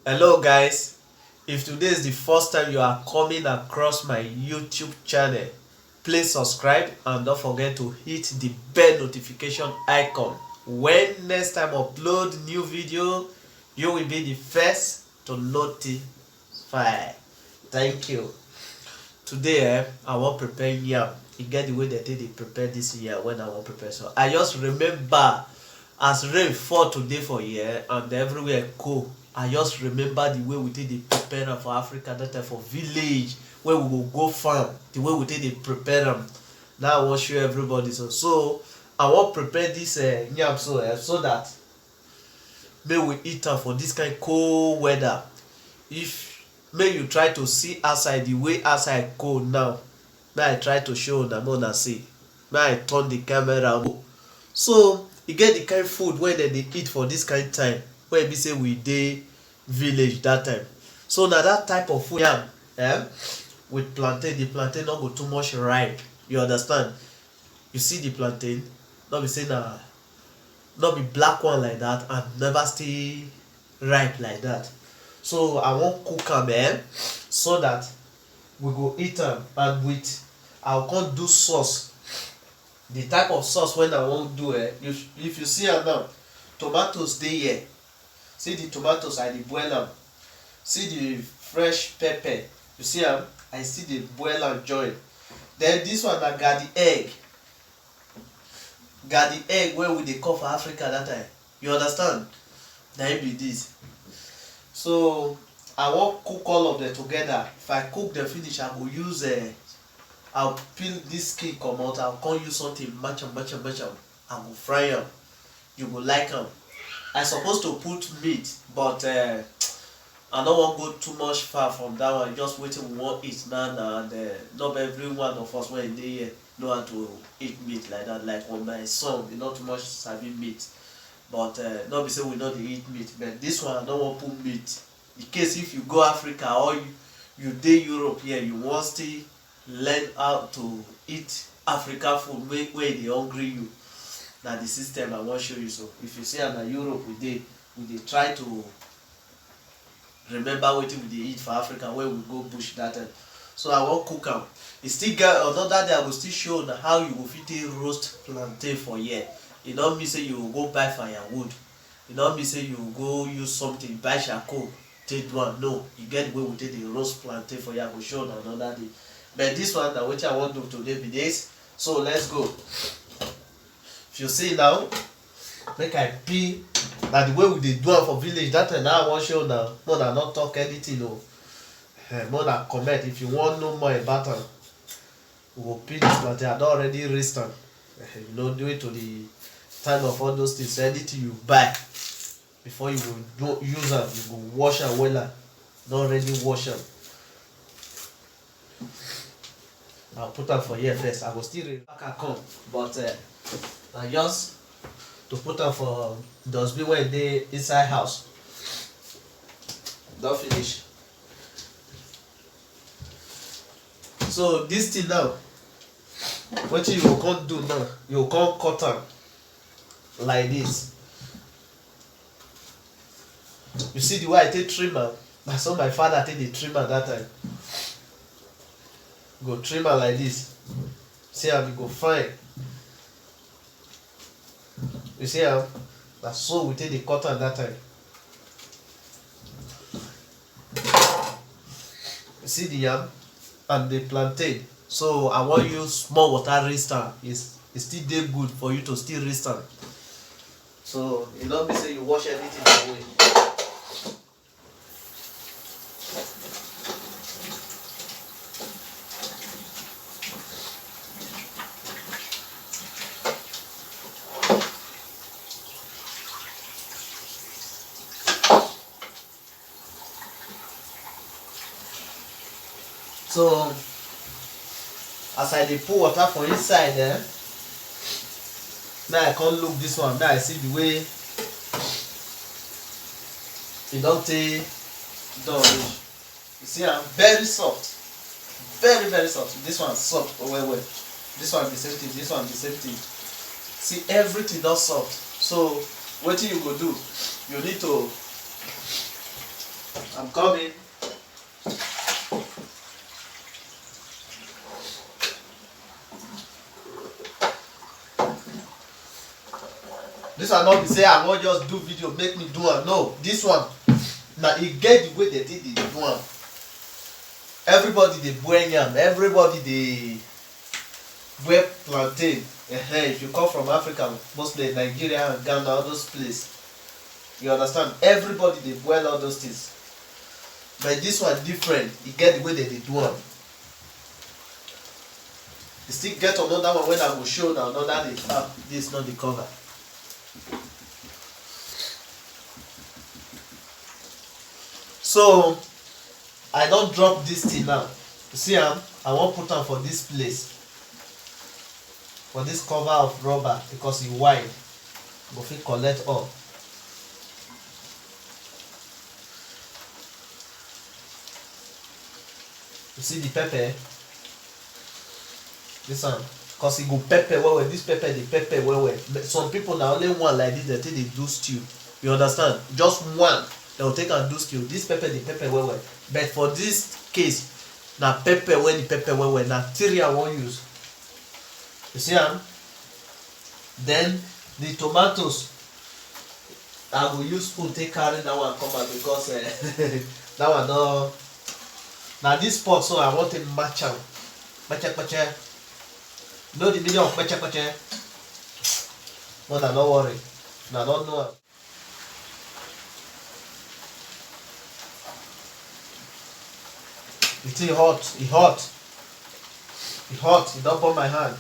Hello guys, if today is the first time you are coming across my YouTube channel, please subscribe and don't forget to hit the bell notification icon. When next time upload new video, you will be the first to notify. Thank you. Today I wan prepare yam. E get the way they take dey prepare this yam when I wan prepare, so I just remember as rain fall today for here and everywhere cold. I just remember the way we take dey prepare am for Africa that time for village wey we go farm, the way we take dey prepare am. Now I wan show everybody, so I wan prepare this yam so that make we eat am for this kind cold weather. If make you try to see outside the way outside cold now, make I try to show una make una see. Make I turn the camera. So e get the kind food wey dem dey eat for this kind time wey be say we dey village that time. So na that type of food yam with plantain. The plantain no go too much ripe, you understand. You see the plantain, no be say na no be black one like that and never still ripe like that. So I wan cook am so that we go eat am, and with I go come do sauce. The type of sauce wey I wan do if you see am now, tomatoes dey here. See the tomatoes, I dey boil am. See the fresh pepper, you see am, I still dey boil am join. Then this one na garden egg wey we dey call for Africa that time, you understand. Na im be this. So I wan cook all of them together. If I cook them finish, I go use I'll peel this skin comot. I'll come use something match am. I go fry am. You go like am. I suppose to put meat, but I no wan go too much far from that one. Just wetin we wan eat now, and not every one of us wey dey here know how to eat meat like that. Like on my son, e not too much sabi meat, but no be say we no dey eat meat, but this one I no wan put meat. In case if you go Africa or you dey Europe here, you wan still learn how to eat African food wey dey hungry you, na the system I wan show you. So if you see am na Europe we dey try to remember wetin we dey eat for Africa when we go bush that time. So I wan cook am. E still get another day I go still show una how you go fit take roast plantain for here. E no mean say you go go buy firewood, e no mean say you go use something buy charcoal take do am. No, e get the way we take dey roast plantain for here. I go show una another day, but this one na wetin I wan do today be this. So let's go. If you see now, make I peel. Na the way we dey do am for village that time. Now I wan show una, make una no talk anything o. Make una comment if you wan know more about am. We go peel this plantain. I don already roast am. You know, due to the time of all those things, anything you buy, before you go use am, you go wash am wella. Don already wash am. I'll put am for here first. I go still back and come, but na just to put am for dustbin wey dey inside house. Don finish. So this thing now, wetin you go come do now, you go come cut am like this. You see the way I take trim am, na so my father take dey trim am that time. Go trim am like this. See am, e go fine. You see am, na so we take dey cut am that time. You see the yam and the plantain. So I wan use small water roast am. E still dey good for you to still roast am. So e no be say you wash everything away. So as I dey put water for inside, now I come look this one. Now I see the way e don take done reach. You see am, very soft, very soft. This one soft well. This one the same thing. This one the same thing. See, everything don soft. So wetin you go do, you need to I'm coming. This one not be say I wan just do video make me do am. No, this one na e get the way they take dey do am. Everybody dey boil yam, everybody dey boil plantain. If you come from Africa, mostly Nigeria and Ghana, all those places, you understand? Everybody dey boil all those things. But this one different. E get the way they dey do am. E still get another one wey I go show na another day. This not the cover. So I don drop this thing now. You see am? I wan put am for this place, for this cover of rubber, because e wide. Go fit collect all. You see the pepper? This one, cause e go pepper well well. This pepper dey pepper well well. But some people na only one like this they take dey do stew. You understand? Just one they will take and do stew. This pepper dey pepper well well. But for this case, na pepper when the pepper well well. Na 3 I wan use. You see am? Then the tomatoes, I go use spoon take carry that one come out because that one no. Now this pot, so I want to match am. Pacha. Know the meaning of pacha. No, nah, don't worry. Nah, don't know. It's hot. It hot. It hot. It don't burn my hand.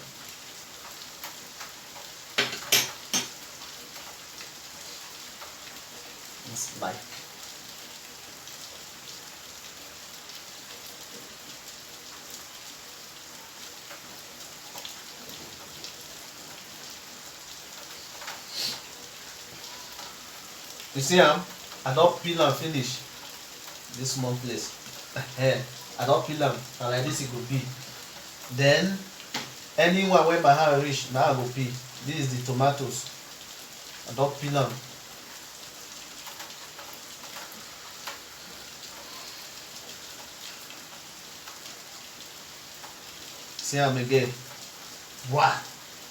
It's like. You see I don't peel and finish this small place. I don't peel am, and like this it go be. Then anyone where my hand reach, now I go peel. This is the tomatoes. I don't peel am. See am again. Wow!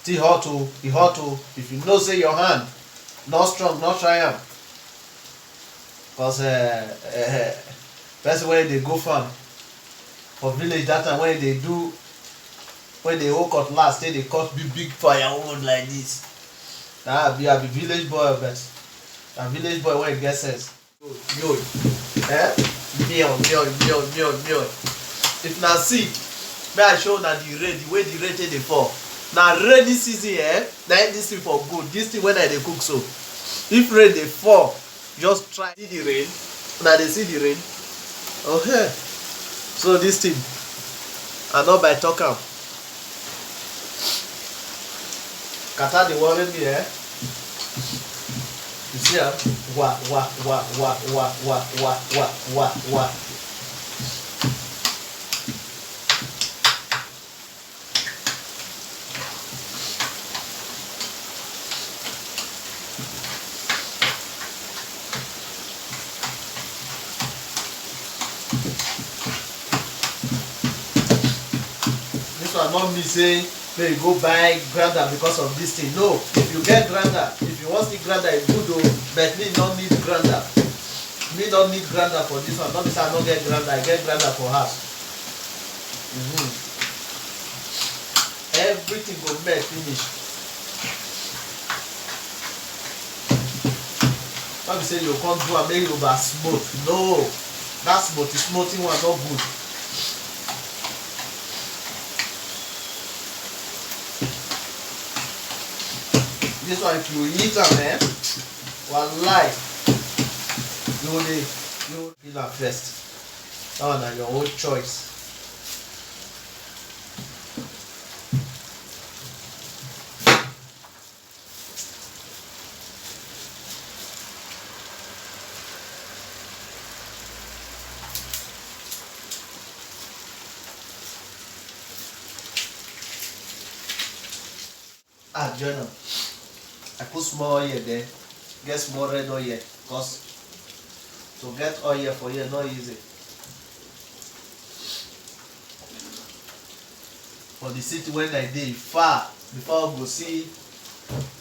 It's hot oh, it hot oh. If you know say your hand not strong, not try am. Cause person when they go farm for village that time when they hold cutlass, they cut big firewood like this. Now I be village boy, but a village boy when get sense. Yo, meal. If na see, may I show na the rain, the way the rain take dey fall. Na rainy season, na this thing for good. This thing when I dey cook so. If rain dey fall, just try see the rain. Now they see the rain. Okay. So this thing, I not by talk am. Kata dey worry me, You see am? Wa. Not me say may you go buy grinder because of this thing. No, if you get grinder, if you want to grinder, it's good though, but me don't need grinder. Me don't need grinder for this one. Not because I don't get grinder, I get grinder for house. Everything go make finish. Not be say you can't do and make it over smooth. No, that smoothing one not good. This one, if you eat them, wallahi, you will eat them first. That one is your own choice. Journal. I put small oil there, get small red oil, because To get oil for here not easy. For the city when I dey far before I go see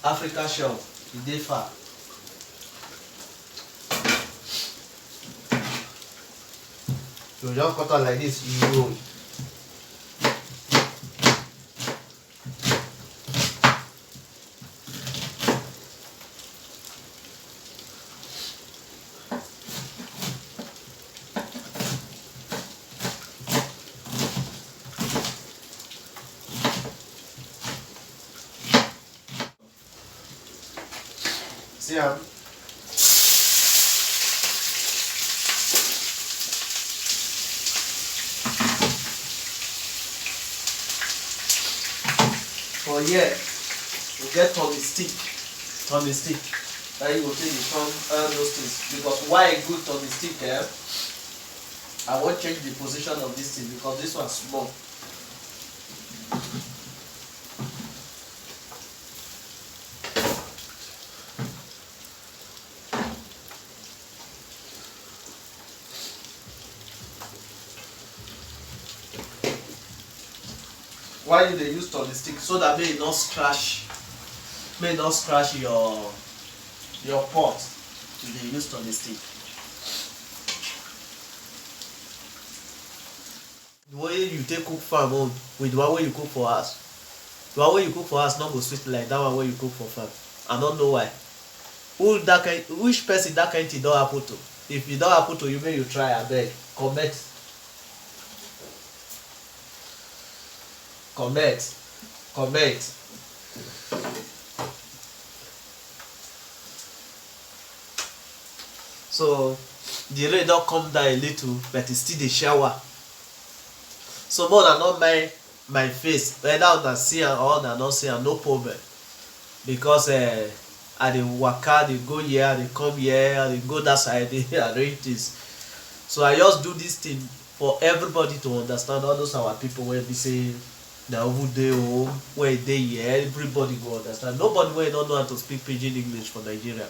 Africa shop, e dey far. You just cut out like this, you roll. See am? For here, we get turning stick. Turning stick. That you go take the turn those things. Because why a good turning stick? I want change the position of this thing because this one small. Why you dey use turning stick? So that may not scratch your pot. You dey use turning stick. The way you take cook farm own with the one wey you cook for house. The one wey you cook for house no go sweet like that one wey you cook for farm. I don't know why. Which person that kind thing don happen to? If e don happen to you, make you try abeg. Comment. So the rain don come down a little, but e still dey shower. So more than not my face, whether una see am or una not see am, no problem. Because I dey waka, dey go here, I dey come here, I dey go that side, dey arrange this. So I just do this thing for everybody to understand. All those our people wey be say na who dey home, wey dey here, everybody go understand. Nobody wey no know how to speak pidgin English for Nigeria.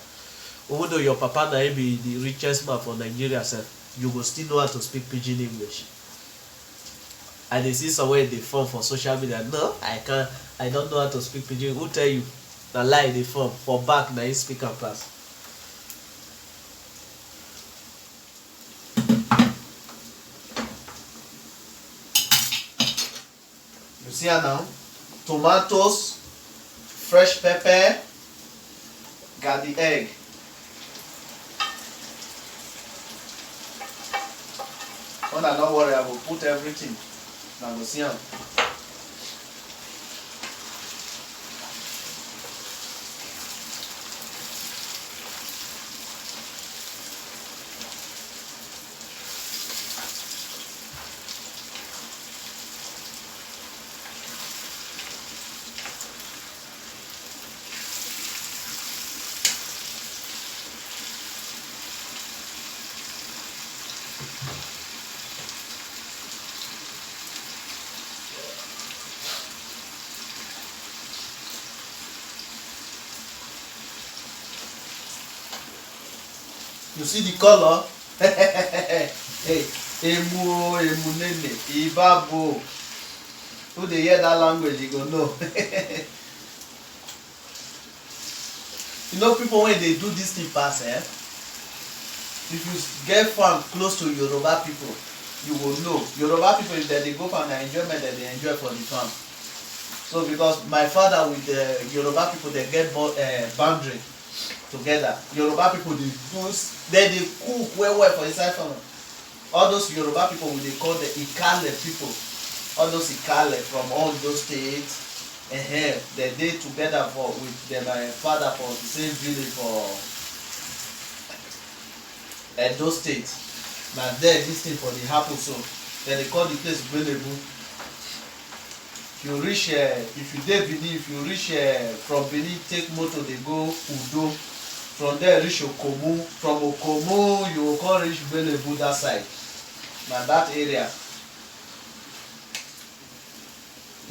Even though your papa na him be the richest man for Nigeria sef, you go still know how to speak pidgin English. I dey see some wey dey form for social media. No, I don't know how to speak pidgin. Who tell you? Na lie dey form. For back na him speak am pass. You see am now? Tomatoes, fresh pepper, got the egg. When I don't worry, I will put everything. Now go see am. You see the color? Hey, emunene, ibabo. Who dey hear that language, you go know. You know people when they do this thing pass, if you get farm close to Yoruba people, you will know. Yoruba people, if they go farm, the enjoyment that they enjoy for the farm. So because my father with the Yoruba people, they get boundary together. Yoruba people they cook well for inside farm. All those Yoruba people they call the Ikale people. All those Ikale from all those states, they dey together with my father for the same village for Edo State. Now there this thing for the happen, so then they call the place Belebu. If you reach if you dey Benin, if you reach from Benin, take motor, they go Udo. From there reach Okomu. From Okomu you will come reach Belebu that side. Now that area.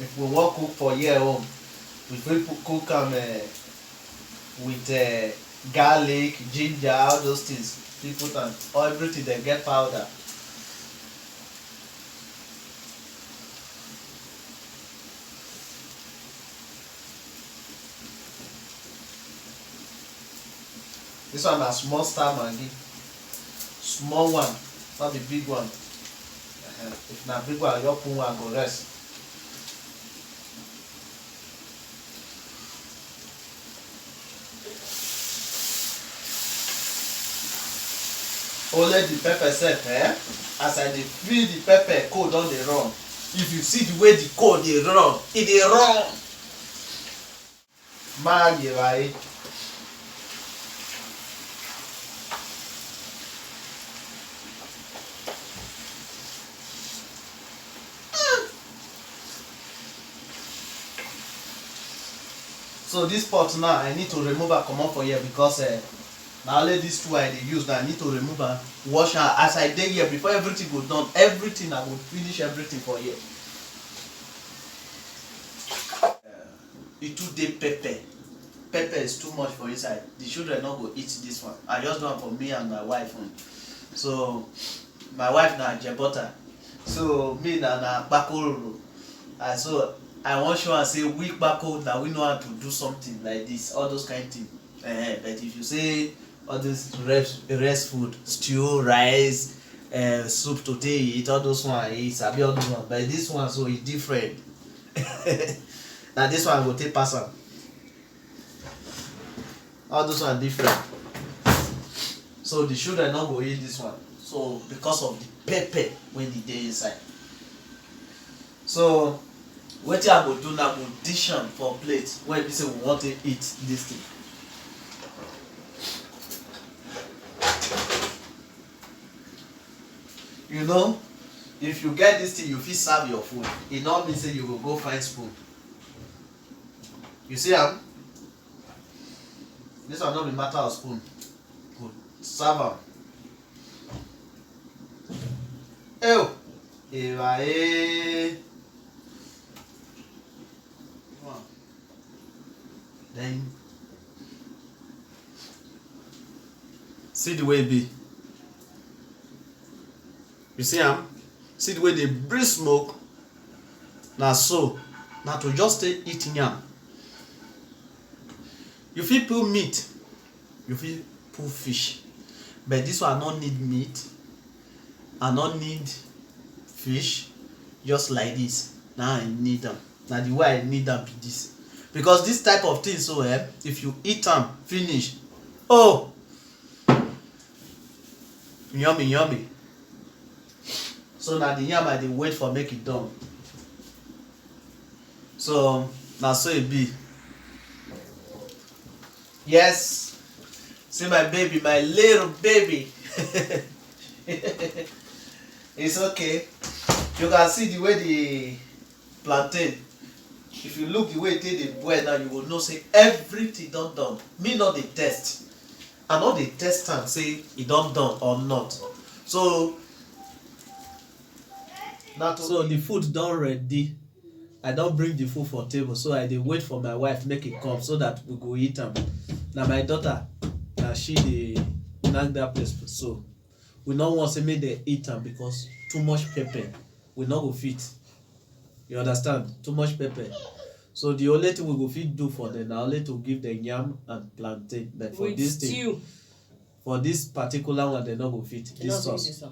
If we want cook for year home, we fit cook with garlic, ginger, all those things. People put on or everything they get powder. This one na small star maggi. Small one, not the big one. If na big one, your put one go rest. Only the pepper sef, as I dey feel the pepper cold don dey run. If you see the way the cold dey run, e dey run. Máa yẹra e. So this pot now I need to remove am comot for here because na only these two I dey use now. I need to remove am, wash am as I dey here before everything go done. Everything I go finish everything for here. E too dey pepper. Pepper is too much for inside. The children no go eat this one. I just do am for me and my wife own. So my wife na Jebota, so me na Kpakororo. So I wan show am say we Kpako na we know how to do something like this, all those kind thing. But if you say all this rest food, stew, rice, soup to take eat, all those one e sabi all those one. But this one so e different. Na this one go take pass am. All those one different. So the children no go eat this one. So because of the pepper wey dey inside. So wetin I go do now, I go dish am for plate wey be say we wan take eat this thing. You know, if you get this thing, you fit serve your food. E no mean say you go find spoon. You see am? This one no be matter of spoon. Go serve am. Ew! Ewa eh. Then see the way e be. You see am? See the way dey breathe smoke. Na so, na to just take eat yam. You fit put meat, you fit put fish, but this one no need meat, I no need fish. Just like this, now I need am. Na the way I need am be this. Because this type of thing so if you eat am finish, oh, yummy yummy. So na the yam I dey wait for make it done. So na so e be. Yes, see my baby, my little baby. It's okay. You can see the way the plantain, if you look the way it dey boil now, you will know say everything don done. Me no dey test. I no dey test am say e don done or not. So the food don ready. I don bring the food for table, so I dey wait for my wife make e come so that we go eat am. Na my daughter, na she dey knack that place, so we no wan say make dem eat am because too much pepper we no go fit. You understand? Too much pepper. So the only thing we go fit do for them na only to give them yam and plantain. But for this thing, for this particular one, they no go fit this sauce.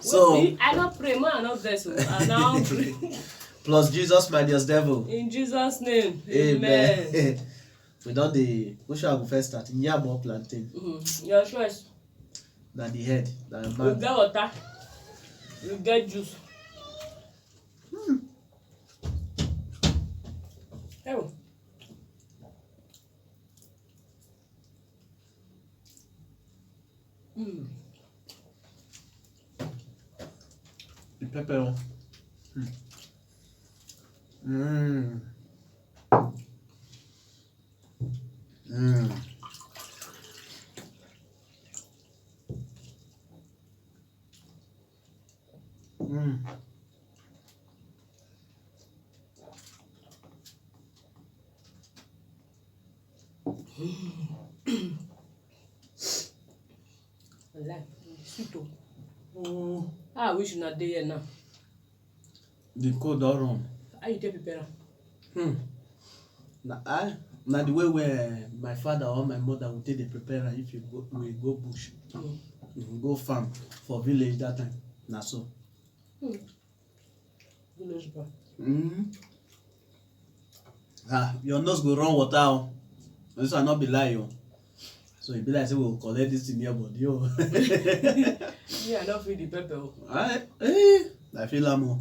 So I don't pray, man. I no vex. I now pray. Plus Jesus, my dear devil. In Jesus' name, amen. We don dey. Which one go first start? Yam or plantain? Your choice. Na the head. Na the You man. get water. You get juice. Oh. The pepper. Mm. Like sweet oh. Oh, I wish una dey here now. the cold don run. How you take prepare am? Na the way where my father or my mother will take dey prepare am if we go bush. If we go farm for village that time. Na so. Village bar. Your nose go run water o. This one no be lie o. So e be like say we go collect this thing here body o. Me, I no feel the pepper oh. I feel am o.